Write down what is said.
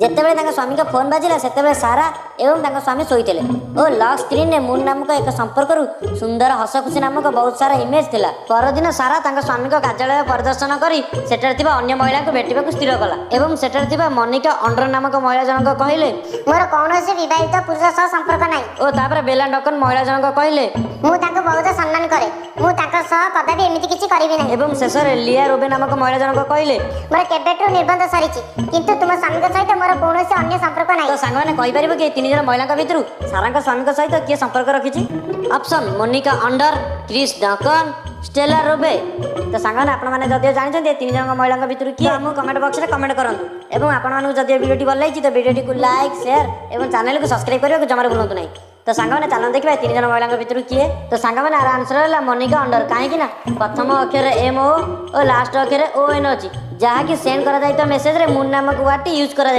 ଯେତେବେଳେ ତାଙ୍କ ସ୍ୱାମୀଙ୍କ ଫୋନ୍ ବାଜିଲା ସେତେବେଳେ ସାରା ଏବଂ ତାଙ୍କ ସ୍ୱାମୀ ଶୋଇଥିଲେ ଓ ଲକ୍ ସ୍କ୍ରିନ୍ରେ ମୁନ୍ ନାମକ ଏକ ସମ୍ପର୍କରୁ ସୁନ୍ଦର ହସଖୁସି ନାମକ ବହୁତ ସାରା ଇମେଜ୍ ଥିଲା। ପରଦିନ ସାରା ତାଙ୍କ ସ୍ୱାମୀଙ୍କ କାର୍ଯ୍ୟାଳୟ ପରିଦର୍ଶନ କରି ସେଠାରେ ଥିବା ଅନ୍ୟ ମହିଳାଙ୍କୁ ଭେଟିବାକୁ ସ୍ଥିର କଲା ଏବଂ ସେଠାରେ ଥିବା ମନିକା ଅଣ୍ଡର ନାମକ ମହିଳା ଜଣକ କହିଲେ, ମୋର କୌଣସି ବିବାହିତ ପୁରୁଷ ସହ ସମ୍ପର୍କ ନାହିଁ। ଓ ତାପରେ ବେଲା ଡକନ୍ ମହିଳା ଜଣକ କହିଲେ, ମୁଁ ତାଙ୍କୁ ବହୁତ ସମ୍ମାନ କରେ। ମୁଁ ତାଙ୍କ ସହ କଦାପି ଏମିତି କିଛି କରିବି ନାହିଁ। ଏବଂ ଶେଷରେ ଲିଆ ରୋବେ ନାମକ ମହିଳା ଜଣକ କହିଲେ, ମୋର କେବେଠୁ ନିର୍ବନ୍ଧ ସରିଛି, କିନ୍ତୁ ତୁମ ସ୍ୱାମୀଙ୍କ ସହିତ ମୋର କୌଣସି ଅନ୍ୟ ସମ୍ପର୍କ ତ ନାହିଁ। ସାଙ୍ଗମାନେ କହିପାରିବ କି 3 ଜଣ ମହିଳାଙ୍କ ଭିତରୁ ସାରାଙ୍କ ସ୍ୱାମୀଙ୍କ ସହିତ କିଏ ସମ୍ପର୍କ ରଖିଛି? ଅପସନ୍ ମୋନିକା ଅଣ୍ଡର, କ୍ରିସ୍ ଡକନ୍, ଷ୍ଟେଲା ରୋବେ। ତ ସାଙ୍ଗମାନେ ଆପଣମାନେ ଯଦି ଜାଣିଛନ୍ତି 3 ଜଣ ମହିଳାଙ୍କ ଭିତରୁ କିଏ ଆମକୁ କମେଣ୍ଟ ବକ୍ସରେ କମେଣ୍ଟ କରନ୍ତୁ ଏବଂ ଆପଣମାନଙ୍କୁ ଯଦି ଭିଡ଼ିଓଟି ଭଲ ଲାଗିଛି ତ ଭିଡ଼ିଓଟିକୁ ଲାଇକ୍ ସେୟାର ଏବଂ ଚ୍ୟାନେଲକୁ ସବସ୍କ୍ରାଇବ୍ କରିବାକୁ ଜମାରୁ ଭୁଲନ୍ତୁ ନାହିଁ। ତ ସାଙ୍ଗମାନେ ଚାଲନ୍ତୁ ଦେଖିବା 3 ଜଣ ମହିଳାଙ୍କ ଭିତରୁ କିଏ? ତ ସାଙ୍ଗମାନେ ଆର ଆନ୍ସର ହେଲା ମୋନିକା ଅଣ୍ଡର। କାହିଁକି ନା ପ୍ରଥମ ଅକ୍ଷରରେ MO ଓ ଲାଷ୍ଟ ଅକ୍ଷରରେ ON ଅଛି, ଯାହାକି ସେଣ୍ଡ କରାଯାଇଥିବା ମେସେଜରେ ମୁନ୍ ନାମକ ୱାର୍ଡଟି ୟୁଜ୍ କରାଯାଇଥାଏ।